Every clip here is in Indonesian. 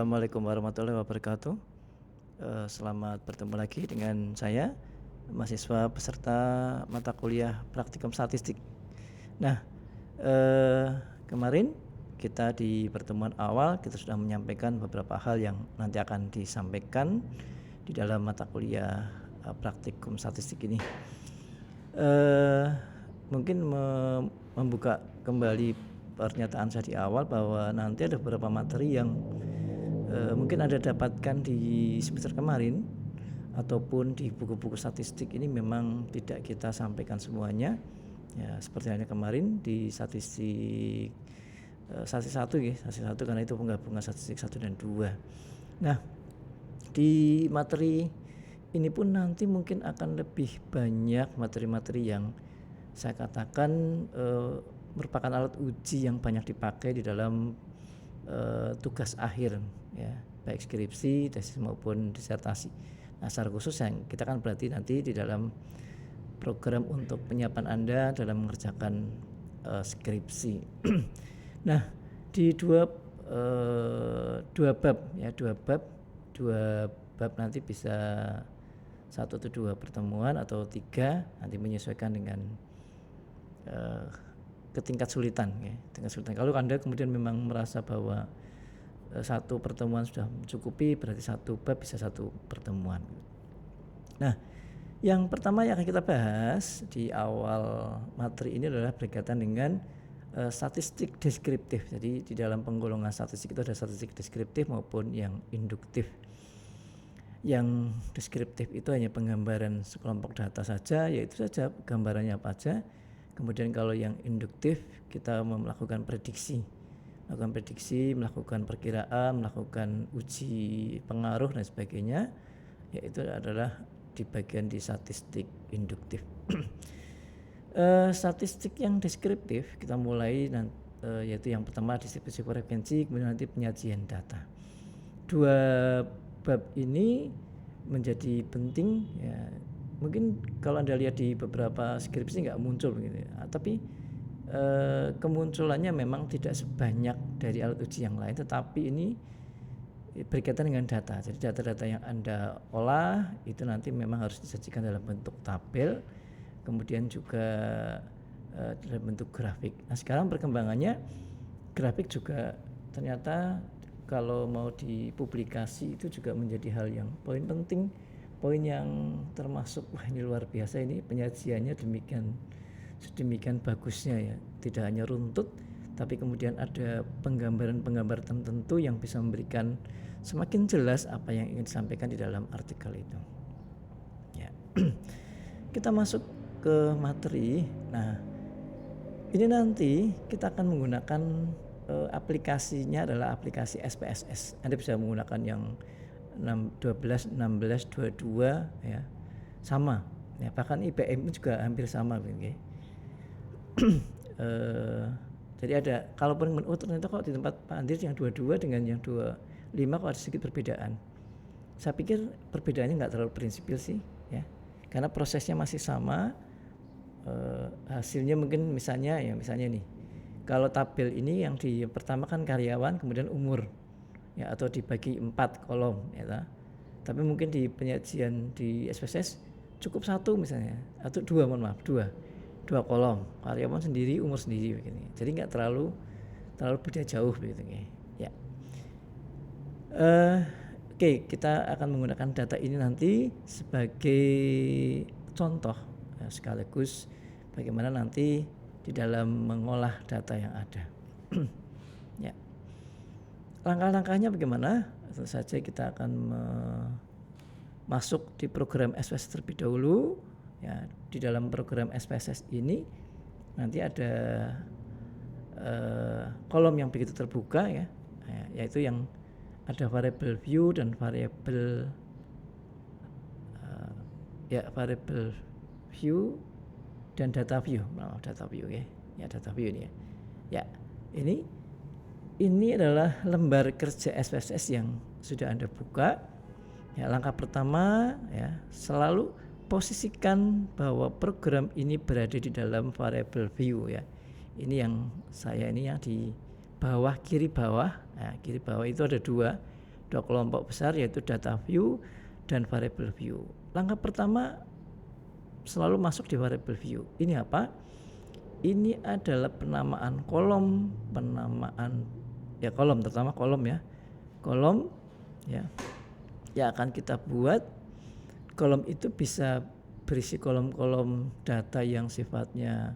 Assalamualaikum warahmatullahi wabarakatuh. Selamat bertemu lagi dengan saya, mahasiswa peserta mata kuliah praktikum statistik. Nah, kemarin kita di pertemuan awal kita sudah menyampaikan beberapa hal yang nanti akan disampaikan di dalam mata kuliah praktikum statistik ini. Mungkin membuka kembali pernyataan saya di awal bahwa nanti ada beberapa materi yang mungkin Anda dapatkan di semester kemarin ataupun di buku-buku statistik ini memang tidak kita sampaikan semuanya. Ya, seperti halnya kemarin di statistik satu ya, statistik 1 karena itu penggabungan statistik 1 dan 2. Nah, di materi ini pun nanti mungkin akan lebih banyak materi-materi yang saya katakan merupakan alat uji yang banyak dipakai di dalam tugas akhir ya, baik skripsi, tesis maupun disertasi. Nah, secara khusus yang kita kan berarti nanti di dalam program untuk penyiapan Anda dalam mengerjakan skripsi. Nah, di dua bab nanti bisa 1 atau 2 pertemuan atau 3 nanti menyesuaikan dengan tingkat sulitan ya, tingkat sulitan. Kalau Anda kemudian memang merasa bahwa 1 pertemuan sudah mencukupi, berarti 1 bab bisa 1 pertemuan. Nah, yang pertama yang akan kita bahas di awal materi ini adalah berkaitan dengan statistik deskriptif. Jadi di dalam penggolongan statistik itu ada statistik deskriptif maupun yang induktif. Yang deskriptif itu hanya penggambaran sekelompok data saja, yaitu saja gambarannya apa saja. Kemudian kalau yang induktif kita melakukan prediksi, melakukan perkiraan, melakukan uji pengaruh dan sebagainya, yaitu adalah di bagian di statistik induktif. Statistik yang deskriptif kita mulai yaitu yang pertama distribusi frekuensi, kemudian nanti penyajian data. 2 bab ini menjadi penting ya. Mungkin kalau Anda lihat di beberapa skripsi nggak muncul gitu ya. Tapi kemunculannya memang tidak sebanyak dari alat uji yang lain, tetapi ini berkaitan dengan data. Jadi data-data yang Anda olah itu nanti memang harus disajikan dalam bentuk tabel, kemudian juga dalam bentuk grafik. Nah, sekarang perkembangannya grafik juga ternyata kalau mau dipublikasi itu juga menjadi hal yang poin penting, poin yang termasuk wah ini luar biasa, ini penyajiannya sedemikian bagusnya ya, tidak hanya runtut tapi kemudian ada penggambaran tertentu yang bisa memberikan semakin jelas apa yang ingin disampaikan di dalam artikel itu ya. Kita masuk ke materi. Nah, ini nanti kita akan menggunakan aplikasinya adalah aplikasi SPSS. Anda bisa menggunakan yang 12, 16, 22 ya, sama ya, bahkan IPM juga hampir sama begini. Jadi ada, kalaupun ternyata kok di tempat Pak Andri yang 22 dengan yang 25 kok ada sedikit perbedaan. Saya pikir perbedaannya nggak terlalu prinsipil sih ya, karena prosesnya masih sama. Hasilnya mungkin misalnya nih, kalau tabel ini yang di pertama kan karyawan kemudian umur ya, atau dibagi 4 kolom ya. Tapi mungkin di penyajian di SPSS cukup 1 misalnya, atau 2 kolom, karyawan sendiri, umur sendiri begini. Jadi nggak terlalu beda jauh begitu ya. Oke, kita akan menggunakan data ini nanti sebagai contoh ya, sekaligus bagaimana nanti di dalam mengolah data yang ada. Ya. Langkah-langkahnya bagaimana? Tentu saja kita akan masuk di program SPSS terlebih dahulu. Ya, di dalam program SPSS ini nanti ada kolom yang begitu terbuka ya, yaitu yang ada variable view dan variable view dan data view. Data view ya. Ya, data view ini ya. Ya, ini adalah lembar kerja SPSS yang sudah Anda buka. Ya, langkah pertama ya, selalu posisikan bahwa program ini berada di dalam variable view ya. Ini yang saya ini yang di bawah, kiri bawah. Nah, kiri bawah itu ada 2. dua kelompok besar yaitu data view dan variable view. Langkah pertama selalu masuk di variable view. Ini apa? Ini adalah penamaan kolom, kolom, terutama kolom ya. Kolom ya yang akan kita buat. Kolom itu bisa berisi kolom-kolom data yang sifatnya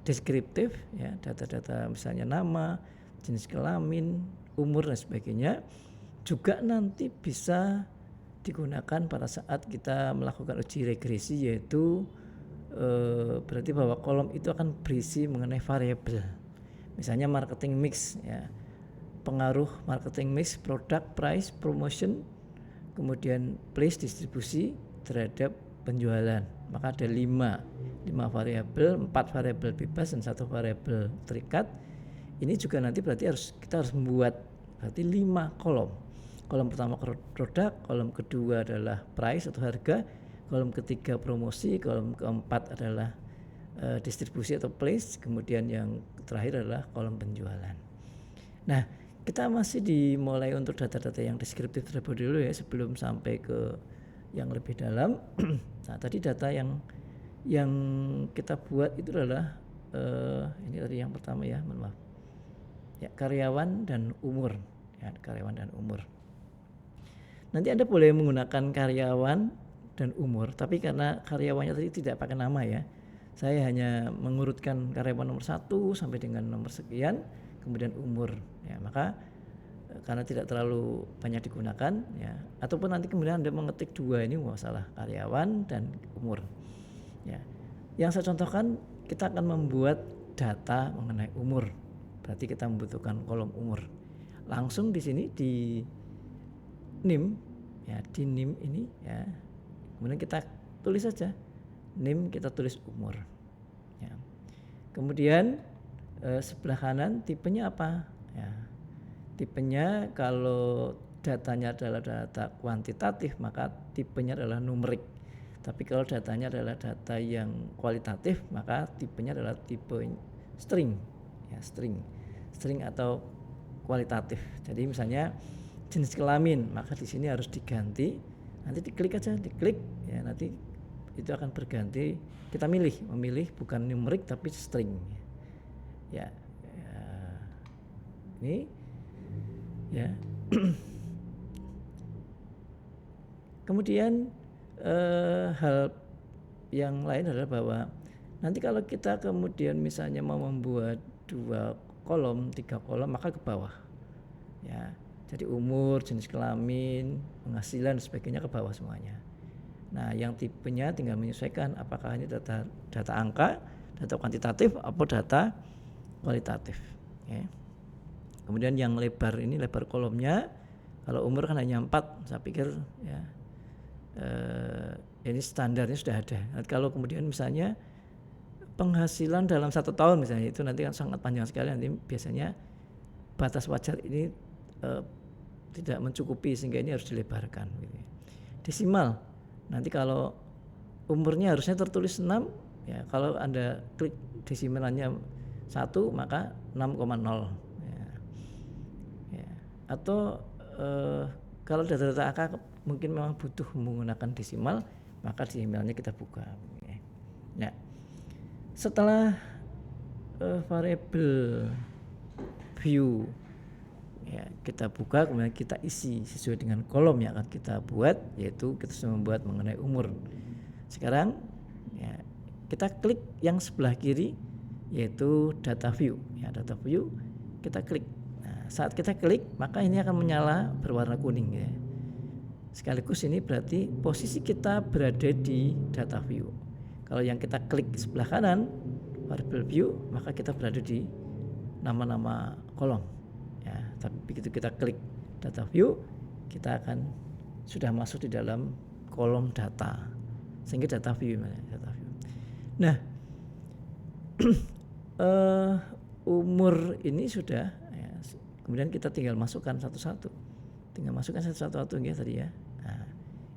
deskriptif ya, data-data misalnya nama, jenis kelamin, umur dan sebagainya. Juga nanti bisa digunakan pada saat kita melakukan uji regresi, yaitu berarti bahwa kolom itu akan berisi mengenai variabel. Misalnya marketing mix ya. Pengaruh marketing mix, product, price, promotion, kemudian place, distribusi terhadap penjualan. Maka ada 5 variabel, 4 variabel bebas dan 1 variabel terikat. Ini juga nanti berarti kita harus membuat berarti 5 kolom. Kolom pertama produk, kolom kedua adalah price atau harga, kolom ketiga promosi, kolom keempat adalah distribusi atau place, kemudian yang terakhir adalah kolom penjualan. Nah, kita masih dimulai untuk data-data yang deskriptif terlebih dahulu ya, sebelum sampai ke yang lebih dalam. Nah, tadi data yang kita buat itu adalah ini tadi yang pertama ya, mohon maaf. Ya, karyawan dan umur. Ya, karyawan dan umur. Nanti Anda boleh menggunakan karyawan dan umur, tapi karena karyawannya tadi tidak pakai nama ya, saya hanya mengurutkan karyawan nomor 1 sampai dengan nomor sekian, kemudian umur ya. Maka karena tidak terlalu banyak digunakan ya, ataupun nanti kemudian Anda mengetik 2 ini masalah karyawan dan umur ya. Yang saya contohkan, kita akan membuat data mengenai umur, berarti kita membutuhkan kolom umur. Langsung di sini di NIM ya, di NIM ini ya, kemudian kita tulis saja NIM, kita tulis umur ya. Kemudian sebelah kanan tipenya apa ya, tipenya kalau datanya adalah data kuantitatif maka tipenya adalah numerik, tapi kalau datanya adalah data yang kualitatif maka tipenya adalah tipe string ya, string atau kualitatif. Jadi misalnya jenis kelamin, maka di sini harus diganti, nanti diklik aja, diklik ya, nanti itu akan berganti, kita memilih bukan numerik tapi string ya, ini ya. Kemudian hal yang lain adalah bahwa nanti kalau kita kemudian misalnya mau membuat 2 kolom, 3 kolom, maka ke bawah ya. Jadi umur, jenis kelamin, penghasilan dan sebagainya ke bawah semuanya. Nah, yang tipenya tinggal menyesuaikan apakah ini data angka, data kuantitatif atau data kualitatif ya. Kemudian yang lebar ini, lebar kolomnya, kalau umur kan hanya 4, saya pikir ya ini standarnya sudah ada. Nah, kalau kemudian misalnya penghasilan dalam 1 tahun misalnya, itu nanti kan sangat panjang sekali, nanti biasanya batas wajar ini tidak mencukupi sehingga ini harus dilebarkan gitu. Desimal, nanti kalau umurnya harusnya tertulis 6 ya, kalau Anda klik desimalannya 1 maka 6,0 ya. Atau kalau data-data angka mungkin memang butuh menggunakan desimal, maka desimalnya kita buka ya. Nah, setelah variable view ya, kita buka, kemudian kita isi sesuai dengan kolom yang akan kita buat, yaitu kita sudah membuat mengenai umur. Sekarang ya, kita klik yang sebelah kiri yaitu data view ya, data view kita klik. Nah, saat kita klik maka ini akan menyala berwarna kuning ya. Sekaligus ini berarti posisi kita berada di data view. Kalau yang kita klik sebelah kanan variable view, maka kita berada di nama-nama kolom. Ya, tapi begitu kita klik data view, kita akan sudah masuk di dalam kolom data, sehingga data view. Nah, umur ini sudah ya, kemudian kita tinggal masukkan satu-satu ya tadi ya. Nah,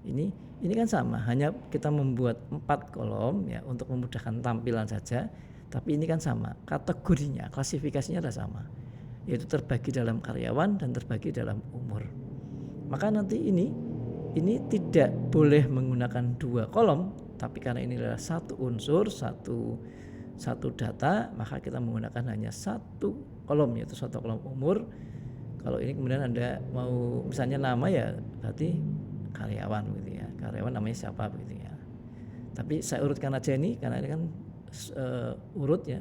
ini kan sama, hanya kita membuat 4 kolom ya untuk memudahkan tampilan saja, tapi ini kan sama, kategorinya, klasifikasinya adalah sama, yaitu terbagi dalam karyawan dan terbagi dalam umur. maka nanti ini tidak boleh menggunakan 2 kolom, tapi karena ini adalah satu unsur, satu data, maka kita menggunakan hanya 1 kolom, yaitu 1 kolom umur. Kalau ini kemudian Anda mau misalnya nama, ya berarti karyawan gitu ya. Karyawan namanya siapa begitu ya. Tapi saya urutkan aja ini karena ini kan urut ya.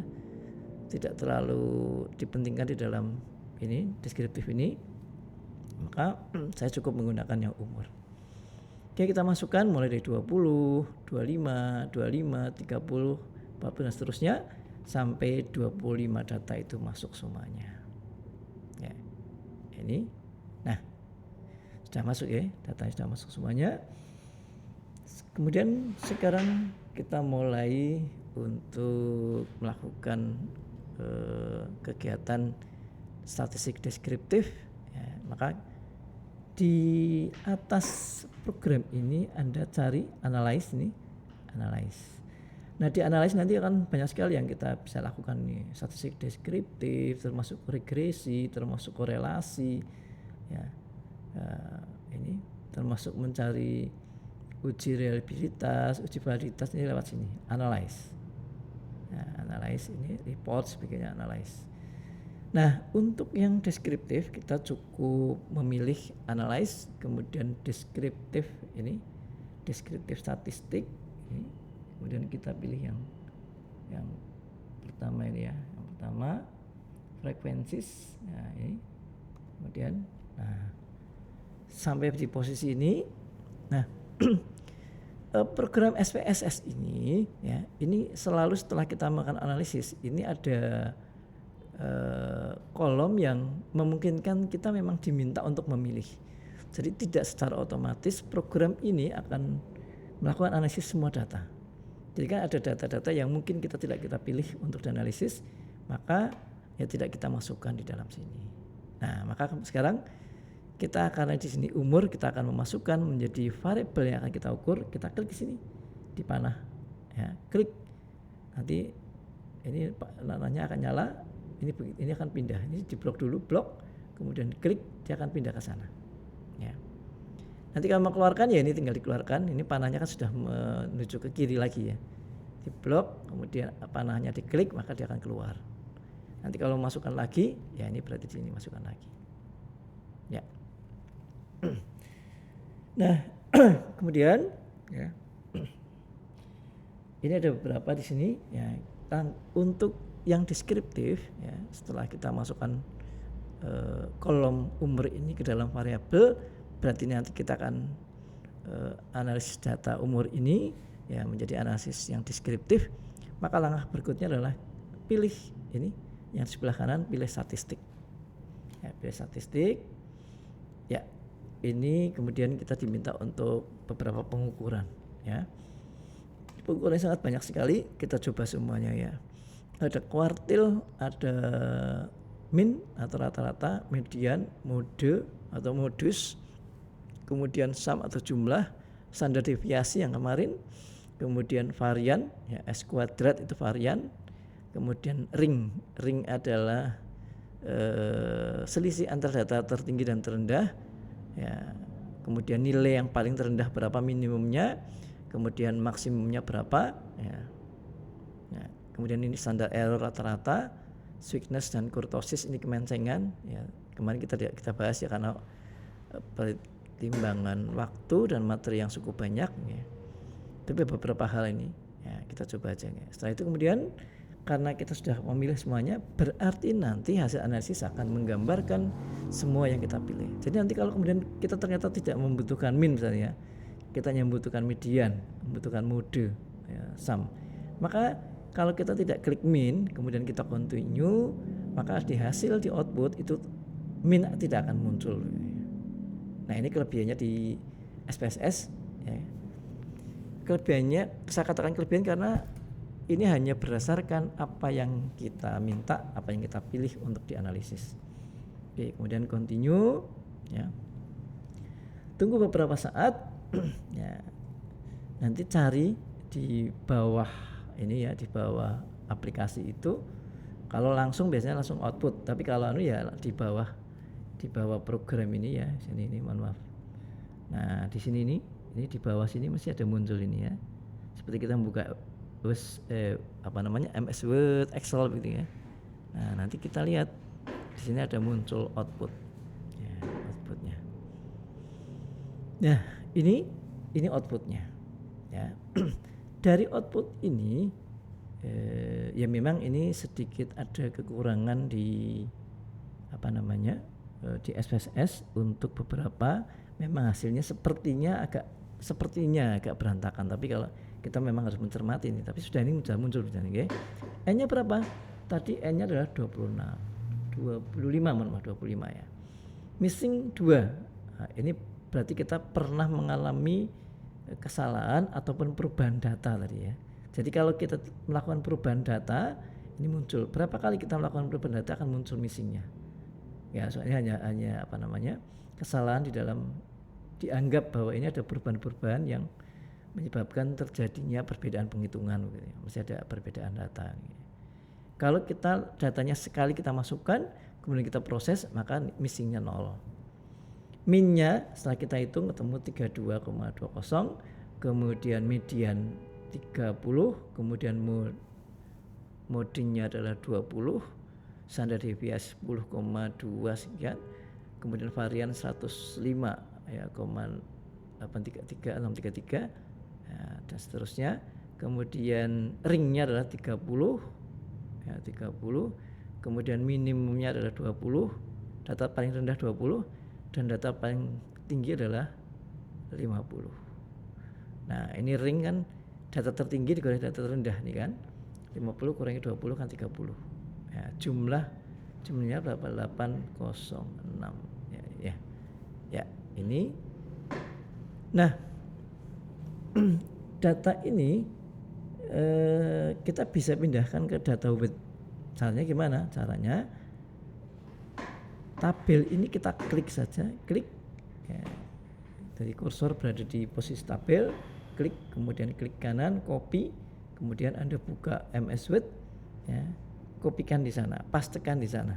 Tidak terlalu dipentingkan di dalam ini deskriptif ini. Maka saya cukup menggunakan yang umur. Oke, kita masukkan mulai dari 20, 25, 30, 40 dan seterusnya sampai 25 data itu masuk semuanya. Ya. Ini, nah sudah masuk ya, datanya sudah masuk semuanya. Kemudian sekarang kita mulai untuk melakukan kegiatan statistik deskriptif. Ya, maka di atas program ini Anda cari analyze ini, analyze. Nah di analyze nanti akan banyak sekali yang kita bisa lakukan nih, statistik deskriptif, termasuk regresi, termasuk korelasi, ya, ini termasuk mencari uji reliabilitas, uji validitas, ini lewat sini, analyze. Nah, analyze ini report sebagainya, analyze. Nah untuk yang deskriptif kita cukup memilih analyze, kemudian deskriptif ini, deskriptif statistik ini. Kemudian kita pilih yang pertama ini ya, yang pertama frekuensis, nah ini, kemudian sampai di posisi ini. Nah program SPSS ini ya, ini selalu setelah kita melakukan analisis ini ada kolom yang memungkinkan kita memang diminta untuk memilih. Jadi tidak secara otomatis program ini akan melakukan analisis semua data. Jadi kan ada data-data yang mungkin kita pilih untuk dianalisis, maka ya tidak kita masukkan di dalam sini. Nah, maka sekarang kita karena di sini umur kita akan memasukkan menjadi variabel yang akan kita ukur. Kita klik di sini di panah, ya, klik. Nanti ini nananya akan nyala. Ini akan pindah. Ini diblok dulu, blok, kemudian klik, dia akan pindah ke sana. Ya. Nanti kalau mau keluarkan ya ini tinggal dikeluarkan. Ini panahnya kan sudah menuju ke kiri lagi ya. Di blok, kemudian panahnya diklik, maka dia akan keluar. Nanti kalau masukkan lagi, ya ini berarti di sini masukkan lagi. Ya. Nah, kemudian ya. Ini ada beberapa di sini ya. Untuk yang deskriptif ya, setelah kita masukkan kolom umur ini ke dalam variabel, berarti nanti kita akan analisis data umur ini ya menjadi analisis yang deskriptif. Maka langkah berikutnya adalah pilih ini yang di sebelah kanan, pilih statistik. Ya, pilih statistik. Ya, ini kemudian kita diminta untuk beberapa pengukuran. Ya, pengukurannya sangat banyak sekali. Kita coba semuanya ya. Ada kuartil, ada min atau rata-rata, median, mode atau modus, kemudian sum atau jumlah, standar deviasi yang kemarin, kemudian varian, ya S kuadrat itu varian, kemudian ring adalah selisih antar data tertinggi dan terendah, ya, kemudian nilai yang paling terendah berapa minimumnya, kemudian maksimumnya berapa, ya. Kemudian ini standar error rata-rata, sweetness dan kurtosis ini kemencengan, ya kemarin kita bahas ya karena pertimbangan waktu dan materi yang cukup banyak ya. Tapi beberapa hal ini ya kita coba aja ya. Setelah itu kemudian karena kita sudah memilih semuanya, berarti nanti hasil analisis akan menggambarkan semua yang kita pilih. Jadi nanti kalau kemudian kita ternyata tidak membutuhkan min misalnya, kita hanya membutuhkan median, membutuhkan mode, ya, sum, maka kalau kita tidak klik min, kemudian kita continue, maka di hasil di output itu min tidak akan muncul. Nah ini kelebihannya di SPSS. Ya. Kelebihannya, saya katakan kelebihan karena ini hanya berdasarkan apa yang kita minta, apa yang kita pilih untuk dianalisis. Oke, kemudian continue. Ya. Tunggu beberapa saat. Ya. Nanti cari di bawah ini ya, di bawah aplikasi itu. Kalau langsung biasanya langsung output, tapi kalau ya di bawah program ini ya, sini ini mohon maaf. Nah di sini nih, ini di bawah sini masih ada muncul ini ya, seperti kita membuka MS Word, Excel begitu ya. Nah nanti kita lihat di sini ada muncul output ya, outputnya. Nah ini outputnya ya. Dari output ini ya memang ini sedikit ada kekurangan di di SPSS untuk beberapa, memang hasilnya sepertinya agak berantakan, tapi kalau kita memang harus mencermati ini, tapi sudah muncul misalnya, N-nya berapa? Tadi N-nya adalah 25 ya. Missing 2. Nah, ini berarti kita pernah mengalami kesalahan ataupun perubahan data tadi ya. Jadi kalau kita melakukan perubahan data, ini muncul. Berapa kali kita melakukan perubahan data akan muncul missingnya. Ya, soalnya hanya kesalahan di dalam, dianggap bahwa ini ada perubahan-perubahan yang menyebabkan terjadinya perbedaan penghitungan gitu ya. Masih ada perbedaan data gitu. Kalau kita datanya sekali kita masukkan, kemudian kita proses, maka missingnya 0. Min-nya setelah kita hitung ketemu 32,20, kemudian median 30, kemudian modinya adalah 20, standar deviasi 10,2 sekian, kemudian varian 105 ya, 633 ya, dan seterusnya. Kemudian ringnya adalah 30 ya, 30, kemudian minimumnya adalah 20, data paling rendah 20, dan data paling tinggi adalah 50. Nah ini ring kan data tertinggi dikurangi data terendah nih kan, 50 kurangi 20 kan 30 ya, jumlahnya berapa? 806 ya ini. Nah data ini kita bisa pindahkan ke data web. Caranya gimana? Caranya tabel ini kita klik saja, klik ya. Dari kursor berada di posisi tabel, klik, kemudian klik kanan, copy, kemudian Anda buka MS Word ya, kopikan di sana, pastekan di sana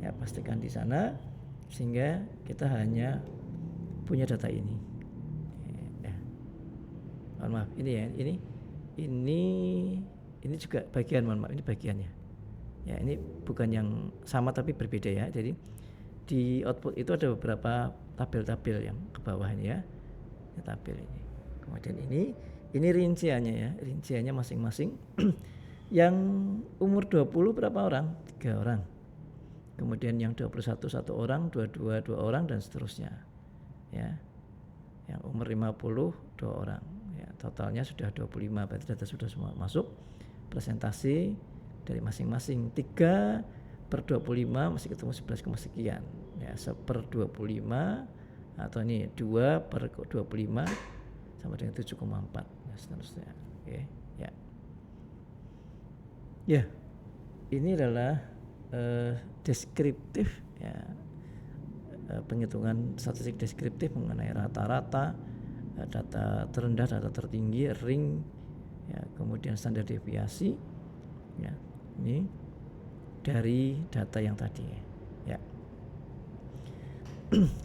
ya, pastekan di sana sehingga kita hanya punya data ini ya. Mohon maaf ini ya, ini juga bagian, mohon maaf ini bagiannya ya, ini bukan yang sama tapi berbeda ya. Jadi di output itu ada beberapa tabel-tabel yang ke bawah ini ya, tabel ini. Kemudian ini rinciannya ya, rinciannya masing-masing. Yang umur 20 berapa orang? 3 orang. Kemudian yang 21 1 orang, 22 2 orang, dan seterusnya ya. Yang umur 50 2 orang ya, totalnya sudah 25, berarti data sudah semua masuk. Presentasi dari masing-masing 3/25 masih ketemu 11, sekian ya, 1/25 atau ini 2/25 sama dengan 7,4 ya, seterusnya. Oke ya. Ya, ini adalah deskriptif ya, penghitungan statistik deskriptif mengenai rata-rata, data terendah, data tertinggi, ring ya, kemudian standar deviasi ya. Ini dari data yang tadi ya.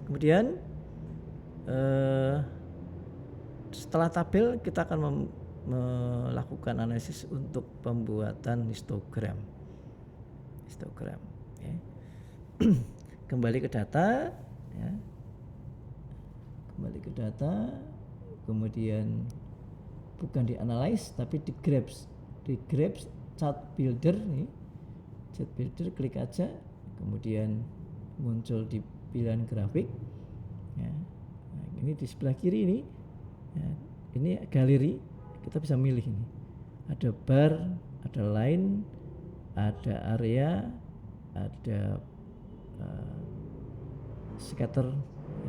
Kemudian setelah tabel kita akan melakukan analisis untuk pembuatan histogram ya. Kembali ke data ya. Kembali ke data, kemudian bukan di analyze tapi di graph chart builder nih. Chart builder klik aja, kemudian muncul di pilihan grafik ya. Nah, ini di sebelah kiri ini ya, ini galeri, kita bisa milih ini, ada bar, ada line, ada area, ada scatter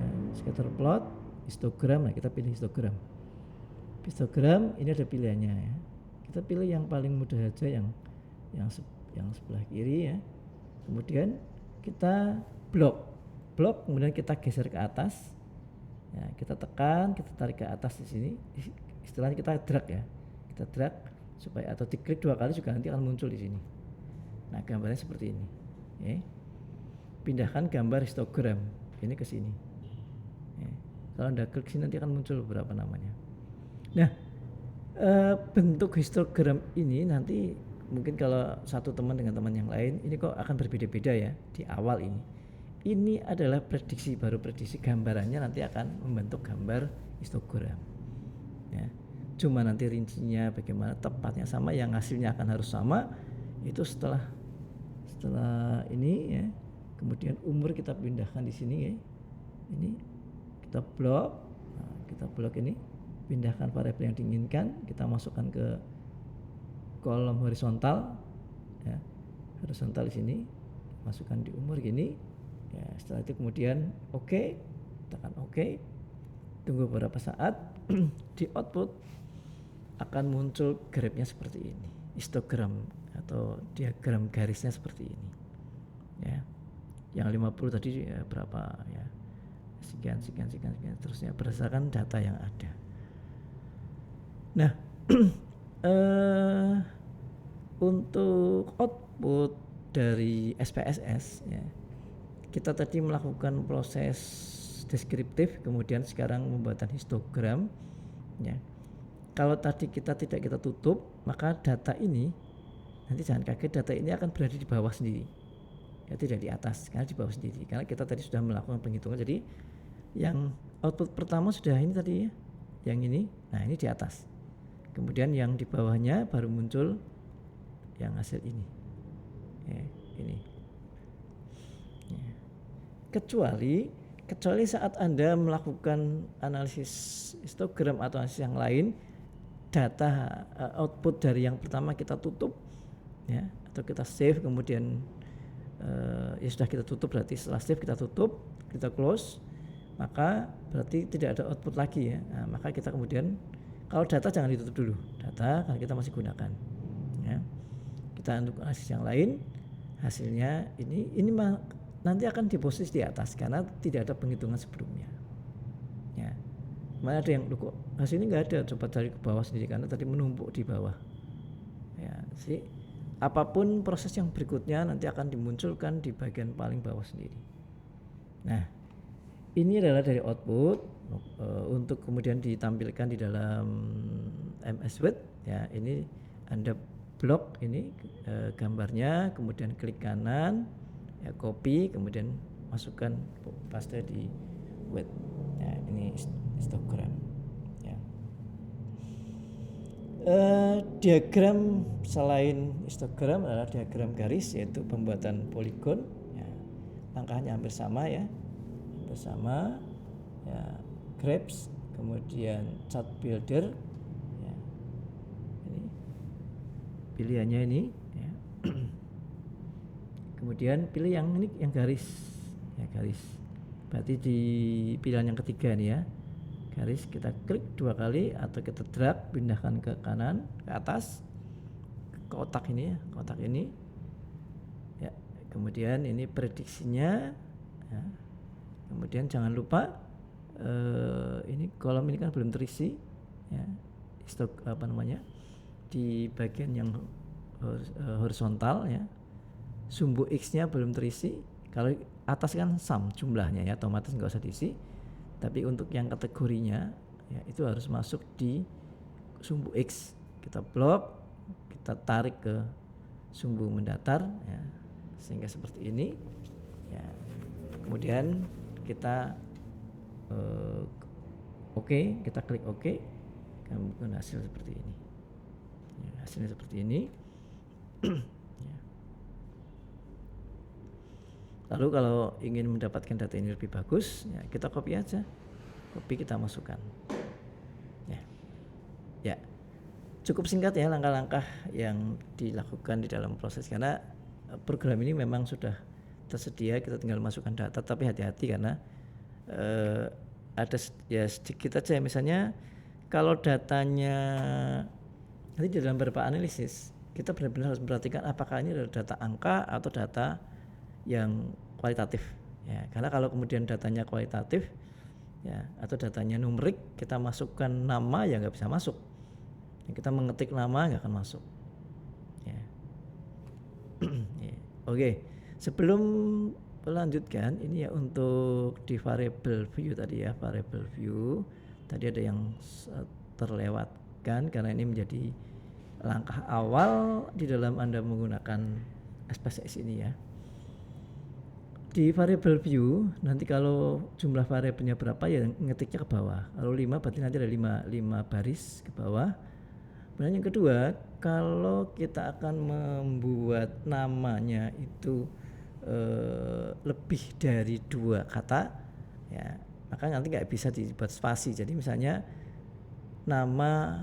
ya, scatter plot, histogram. Nah kita pilih histogram. Ini ada pilihannya ya, kita pilih yang paling mudah saja, yang sebelah kiri ya. Kemudian kita blok, kemudian kita geser ke atas ya, kita tekan, kita tarik ke atas di sini, istilahnya kita drag ya, kita drag supaya, atau diklik 2 kali juga nanti akan muncul di sini. Nah gambarnya seperti ini ya. Pindahkan gambar histogram ini ke sini ya. Kalau Anda klik sini nanti akan muncul beberapa namanya. Nah, bentuk histogram ini nanti mungkin kalau satu teman dengan teman yang lain ini kok akan berbeda-beda ya di awal ini. Ini adalah prediksi, baru prediksi, gambarannya nanti akan membentuk gambar histogram. Ya. Cuma nanti rincinya bagaimana tepatnya sama, yang hasilnya akan harus sama itu setelah ini ya. Kemudian umur kita pindahkan di sini ya. Ini kita blok. Nah, kita blok ini, pindahkan variabel yang diinginkan, kita masukkan ke kolom horizontal ya. Horizontal di sini, masukkan di umur gini. Ya, setelah itu kemudian oke, tekan oke. Tunggu beberapa saat di output akan muncul grafnya seperti ini. Histogram atau diagram garisnya seperti ini. Ya. Yang 50 tadi ya, berapa ya? Sekian terusnya berdasarkan data yang ada. Nah, untuk output dari SPSS ya, kita tadi melakukan proses deskriptif, kemudian sekarang pembuatan histogram ya. Kalau tadi kita tidak kita tutup, maka data ini nanti jangan kaget, data ini akan berada di bawah sendiri ya, tidak di atas, karena di bawah sendiri, karena kita tadi sudah melakukan penghitungan. Jadi yang output pertama sudah ini tadi ya, yang ini, nah ini di atas, kemudian yang di bawahnya baru muncul yang hasil ini ya, ini ya. Kecuali saat Anda melakukan analisis histogram atau analisis yang lain, data output dari yang pertama kita tutup ya, atau kita save, kemudian ya sudah kita tutup, berarti setelah save kita tutup, kita close, maka berarti tidak ada output lagi ya. Nah, maka kita kemudian, kalau data jangan ditutup dulu, data kan kita masih gunakan ya. Kita untuk analisis yang lain, hasilnya ini nanti akan diposisi di atas karena tidak ada penghitungan sebelumnya ya. Mana ada yang kok hasilnya nggak ada, coba cari ke bawah sendiri karena tadi menumpuk di bawah ya. Sih, apapun proses yang berikutnya nanti akan dimunculkan di bagian paling bawah sendiri. Nah, ini adalah dari output untuk kemudian ditampilkan di dalam MS Word ya. Ini Anda blok ini gambarnya, kemudian klik kanan ya, copy, kemudian masukkan paste di Word ya. Ini histogram ya. Diagram selain histogram adalah diagram garis, yaitu pembuatan poligon ya. Langkahnya hampir sama ya, bersama ya, graph, kemudian chart builder ya. Ini pilihannya ini ya. Kemudian pilih yang ini, yang garis ya, garis berarti di pilihan yang ketiga nih ya, garis, kita klik 2 kali atau kita drag, pindahkan ke kanan, ke atas, ke kotak ini ya, kotak ini ya. Kemudian ini prediksinya ya. Kemudian jangan lupa ini kolom ini kan belum terisi ya, di bagian yang horizontal ya, sumbu X-nya belum terisi. Kalau atas kan sum jumlahnya ya, otomatis nggak usah diisi. Tapi untuk yang kategorinya ya, itu harus masuk di sumbu X. Kita blok, kita tarik ke sumbu mendatar ya, sehingga seperti ini ya. Kemudian kita oke, kita klik oke, kemudian hasil seperti ini ya, hasilnya seperti ini. Ya. Lalu kalau ingin mendapatkan data ini lebih bagus ya, kita copy aja, copy, kita masukkan ya. Ya, cukup singkat ya langkah-langkah yang dilakukan di dalam proses, karena program ini memang sudah tersedia, kita tinggal masukkan data. Tapi hati-hati karena ada ya sedikit aja, misalnya kalau datanya nanti di dalam beberapa analisis kita benar-benar harus memperhatikan apakah ini adalah data angka atau data yang kualitatif ya. Karena kalau kemudian datanya kualitatif ya, atau datanya numerik, kita masukkan nama ya nggak bisa masuk ya, kita mengetik nama nggak akan masuk ya. Ya. Oke, sebelum melanjutkan ini ya untuk di variable view tadi ya, variable view tadi ada yang terlewatkan karena ini menjadi langkah awal di dalam Anda menggunakan SPSS ini ya. Di variable view nanti kalau jumlah variabelnya berapa ya ngetiknya ke bawah. Kalau 5 berarti nanti ada 5 baris ke bawah. Kemudian yang kedua, kalau kita akan membuat namanya itu lebih dari 2 kata ya, maka nanti nggak bisa dibuat spasi. Jadi misalnya nama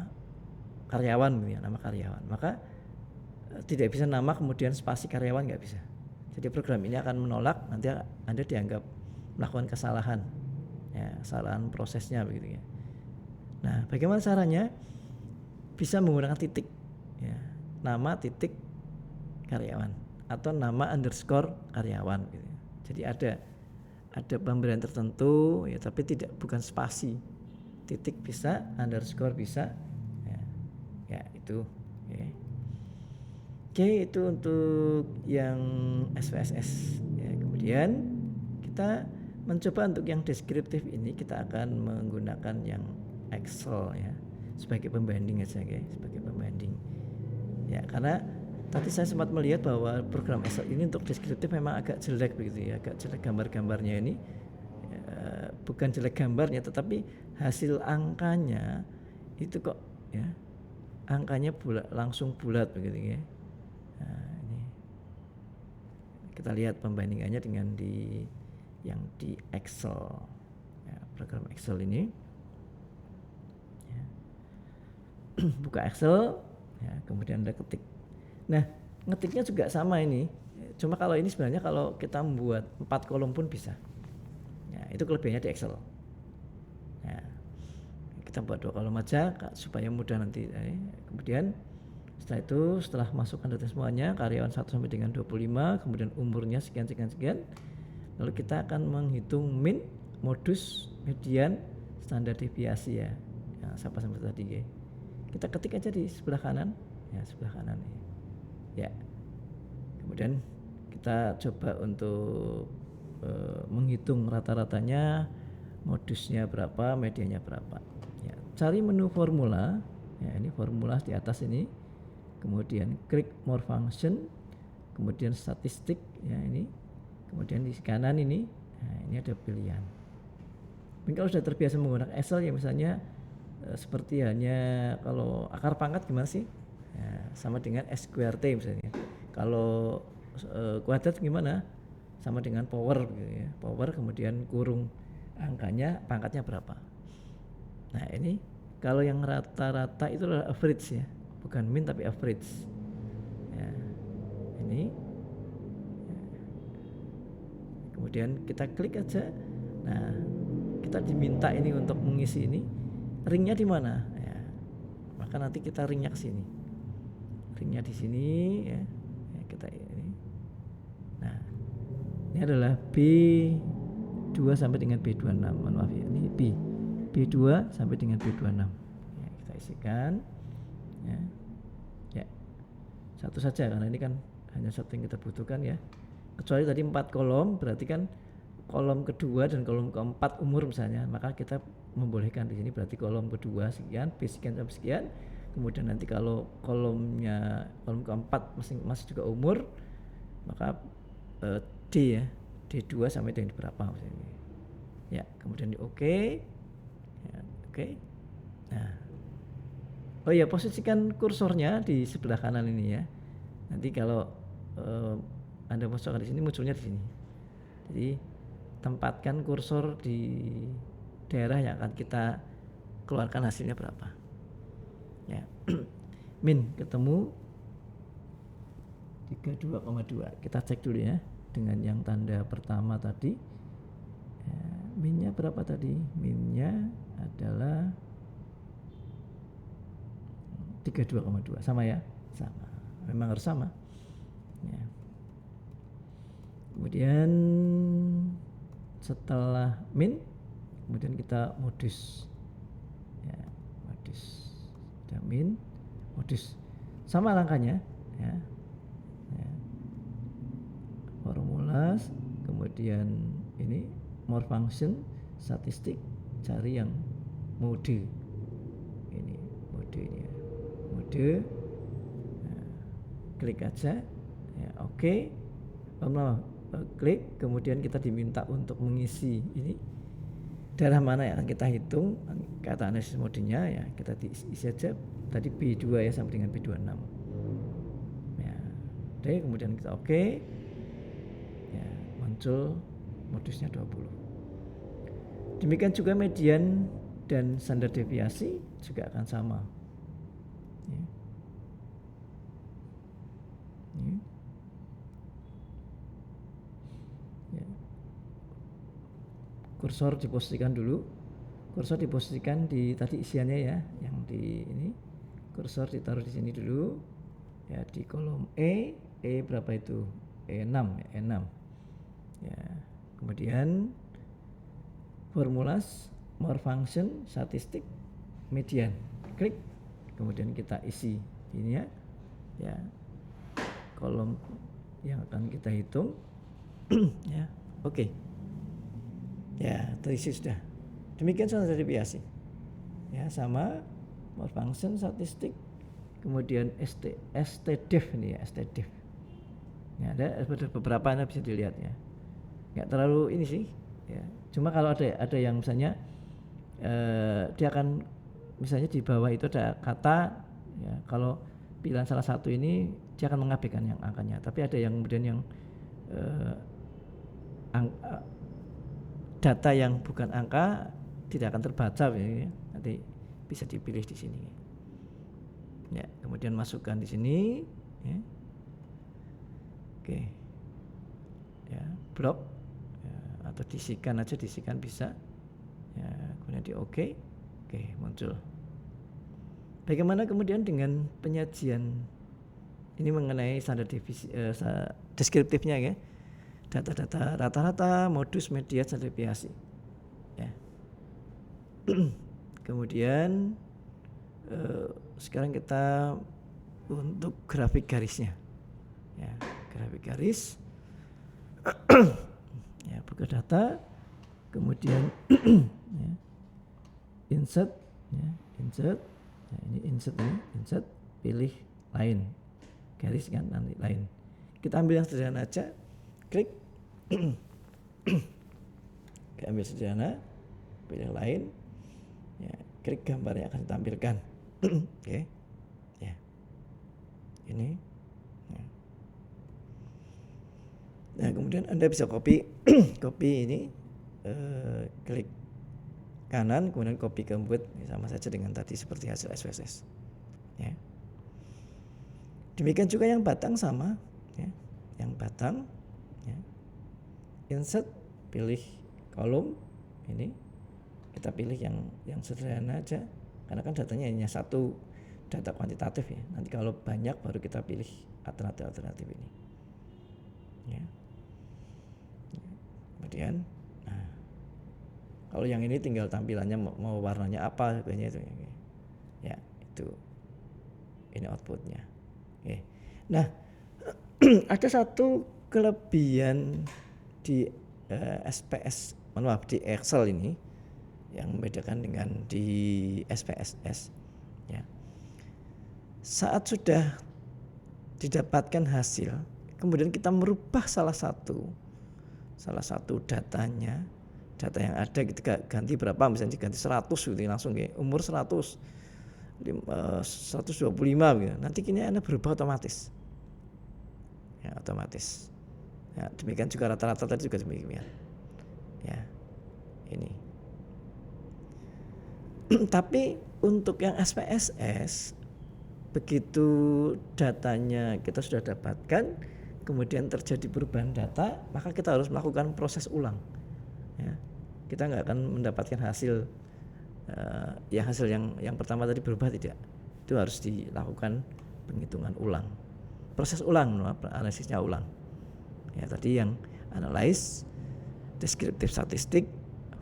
karyawan ya, nama karyawan, maka tidak bisa nama kemudian spasi karyawan, nggak bisa. Jadi program ini akan menolak, nanti Anda dianggap melakukan kesalahan ya, kesalahan prosesnya begitu ya. Nah, bagaimana caranya? Bisa menggunakan titik ya, nama titik karyawan atau nama underscore karyawan gitu. Jadi ada pemberian tertentu ya, tapi bukan spasi. Titik bisa, underscore bisa ya itu ya. Oke, itu untuk yang SPSS ya. Kemudian kita mencoba untuk yang deskriptif ini kita akan menggunakan yang Excel ya, sebagai pembanding aja ya, sebagai pembanding ya, karena tadi saya sempat melihat bahwa program Excel ini untuk deskriptif memang agak jelek begitu ya, agak jelek gambar-gambarnya ini ya, bukan jelek gambarnya tetapi hasil angkanya itu kok ya, angkanya langsung bulat begitu ya. Nah, ini kita lihat pembandingannya dengan yang di Excel ya, program Excel ini ya. Buka Excel ya, kemudian Anda ketik. Nah, ngetiknya juga sama ini, cuma kalau ini sebenarnya kalau kita membuat 4 kolom pun bisa ya, itu kelebihannya di Excel ya. Kita buat 2 kolom aja supaya mudah nanti kemudian setelah masukkan data semuanya, karyawan 1 sampai dengan 25, kemudian umurnya sekian, lalu kita akan menghitung min, modus, median, standar deviasi ya, sampai tadi ya. Kita ketik aja di sebelah kanan ya, sebelah kanan ya. Kemudian kita coba untuk menghitung rata-ratanya, modusnya berapa, mediannya berapa ya. Cari menu formula ya, ini formula di atas ini, kemudian klik more function, kemudian statistik ya ini, kemudian di kanan ini, nah ini ada pilihan. Mungkin kalau sudah terbiasa menggunakan Excel ya, misalnya seperti hanya kalau akar pangkat gimana sih ya, sama dengan SQRT misalnya. Kalau kuadrat gimana, sama dengan power gitu ya, power kemudian kurung angkanya, pangkatnya berapa. Nah ini kalau yang rata-rata itu adalah average ya, bukan min tapi average ya, ini ya. Kemudian kita klik aja. Nah, kita diminta ini untuk mengisi ini, ringnya di mana ya, maka nanti kita ringnya ke sini, ringnya di sini ya, kita ini. Nah, ini adalah B2 sampai dengan B26, maaf ya, ini B2 sampai dengan B26 ya, kita isikan ya, satu saja karena ini kan hanya satu yang kita butuhkan ya, kecuali tadi 4 kolom, berarti kan kolom kedua dan kolom keempat umur misalnya, maka kita membolehkan di sini berarti kolom kedua sekian, B sekian sampai sekian, kemudian nanti kalau kolom keempat masih juga umur, maka D ya, D2 sampai dengan berapa misalnya ya, kemudian di oke ya, oke. Nah, oh ya, posisikan kursornya di sebelah kanan ini ya. Nanti kalau Anda masukkan di sini, munculnya di sini. Jadi tempatkan kursor di daerah yang akan kita keluarkan hasilnya berapa. Ya. Min ketemu 32,2. Kita cek dulu ya dengan yang tanda pertama tadi. Ya, minnya berapa tadi? Minnya adalah 32,2, sama ya, sama, memang harus sama ya. Kemudian setelah min, kemudian kita modus ya, modus sudah min, modus sama langkahnya ya, ya. Formula kemudian ini more function, statistik, cari yang mode. Ini mode ini ya. Mode. Nah, klik aja. Ya, oke. Klik, kemudian kita diminta untuk mengisi ini daerah mana yang kita hitung, kata analisis modenya ya, kita isi aja tadi B2 ya sampai dengan B26 ya. Oke, kemudian kita oke ya, muncul modusnya 20. Demikian juga median dan standar deviasi juga akan sama ya. Ya. Ya. Kursor diposisikan dulu, kursor diposisikan di tadi isiannya ya, yang di ini kursor ditaruh di sini dulu ya, di kolom E berapa itu, E6 ya, E6 ya. Kemudian formulas, more function, statistik, median, klik, kemudian kita isi ini ya kolom yang akan kita hitung ya. Oke. Ya, terisi sudah. Demikian standar deviasi. Ya, sama more function, statistik, kemudian STDEV ini ya, STDEV. Ya, ada beberapa Anda bisa dilihat ya. Enggak terlalu ini sih, ya. Cuma kalau ada yang misalnya dia akan misalnya di bawah itu ada kata ya, kalau pilihan salah satu ini dia akan mengabaikan yang angkanya. Tapi ada yang kemudian yang data yang bukan angka tidak akan terbaca ya. Nanti bisa dipilih di sini. Ya, kemudian masukkan di sini ya. Oke. Ya, blok ya, atau disikan aja, disikan bisa. Ya, kemudian di oke. Oke, muncul. Bagaimana kemudian dengan penyajian ini mengenai standar deskriptifnya ya. Data-data rata-rata, modus, median, standar deviasi ya. Kemudian sekarang kita untuk grafik garisnya ya, grafik garis ya, buka data, kemudian ya, insert ya, insert ya, ini insert ini, insert, pilih lain, garis kan nanti lain, kita ambil yang sederhana aja, klik ambil sederhana, pilih lain ya, klik gambar yang akan ditampilkan. Oke ya, ini ya. Nah kemudian Anda bisa copy copy ini, klik kanan kemudian copy ke Word, sama saja dengan tadi seperti hasil SPSS ya. Demikian juga yang batang sama ya, yang batang ya. Insert, pilih kolom ini, kita pilih yang sederhana aja karena kan datanya hanya satu data kuantitatif ya. Nanti kalau banyak baru kita pilih alternatif ini ya. Kemudian nah, kalau yang ini tinggal tampilannya mau warnanya apa sebenarnya itu ya, itu ini outputnya. Oke. Nah ada satu kelebihan di SPS, maaf di Excel ini yang membedakan dengan di SPSS ya. Saat sudah didapatkan hasil, kemudian kita merubah salah satu datanya, data yang ada kita ganti berapa, misalnya diganti 100 gitu langsung ya, umur 100 125 gitu. Nanti kini Anda berubah otomatis. Ya, otomatis. Ya, demikian juga rata-rata tadi juga demikian. Ya. Ini. Tapi untuk yang SPSS begitu datanya kita sudah dapatkan, kemudian terjadi perubahan data, maka kita harus melakukan proses ulang. Ya. Kita nggak akan mendapatkan hasil hasil yang pertama tadi berubah, tidak. Itu harus dilakukan penghitungan ulang. Proses ulang, analisisnya ulang. Ya, tadi yang analyze, deskriptif statistik,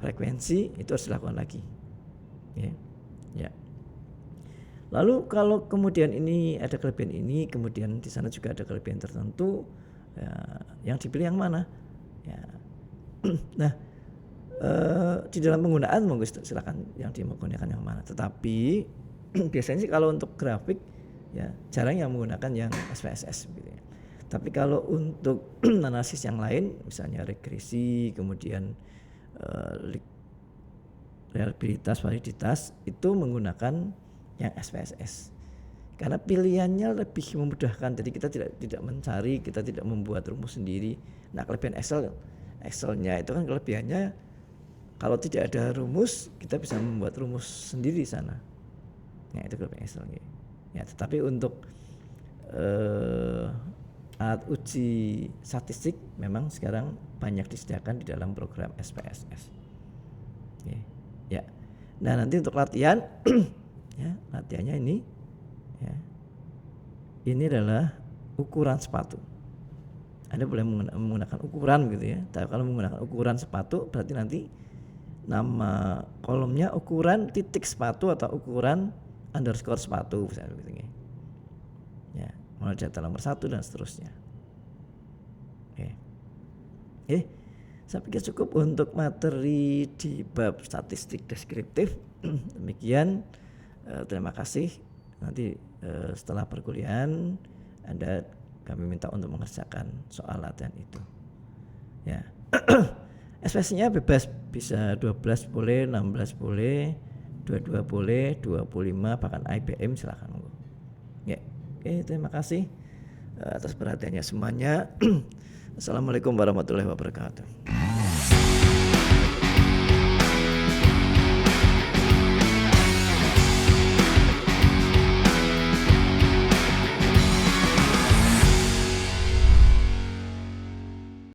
frekuensi itu harus dilakukan lagi. Ya. Ya. Lalu kalau kemudian ini ada kelebihan ini, kemudian di sana juga ada kelebihan tertentu, ya, yang dipilih yang mana? Ya, Nah, di dalam penggunaan monggo silakan yang menggunakan yang mana. Tetapi biasanya sih kalau untuk grafik ya jarang yang menggunakan yang SPSS gitu ya. Tapi kalau untuk analisis yang lain, misalnya regresi, kemudian reliabilitas, validitas, itu menggunakan yang SPSS. Karena pilihannya lebih memudahkan, jadi kita tidak mencari, kita tidak membuat rumus sendiri. Nah, kelebihan Excelnya itu kan kelebihannya kalau tidak ada rumus, kita bisa membuat rumus sendiri di sana. Nah, itu kelebihan Excel. Ya, tetapi untuk alat uji statistik memang sekarang banyak disediakan di dalam program SPSS. Ya. Nah, nanti untuk latihan ya, latihannya ini ya. Ini adalah ukuran sepatu. Anda boleh menggunakan ukuran gitu ya. Tapi kalau menggunakan ukuran sepatu berarti nanti nama kolomnya ukuran titik sepatu atau ukuran underscore sepatu misalnya gitu ya. Mulai data nomor 1 dan seterusnya. Oke. Saya pikir cukup untuk materi di bab statistik deskriptif. Demikian, terima kasih. Nanti setelah perkuliahan kami minta untuk mengerjakan soal latihan itu. Ya. SPSS-nya bebas, bisa 12 boleh, 16 boleh, 22 boleh, 25 bahkan IBM silakan. Ya. Oke, terima kasih atas perhatiannya semuanya. Assalamualaikum warahmatullahi wabarakatuh.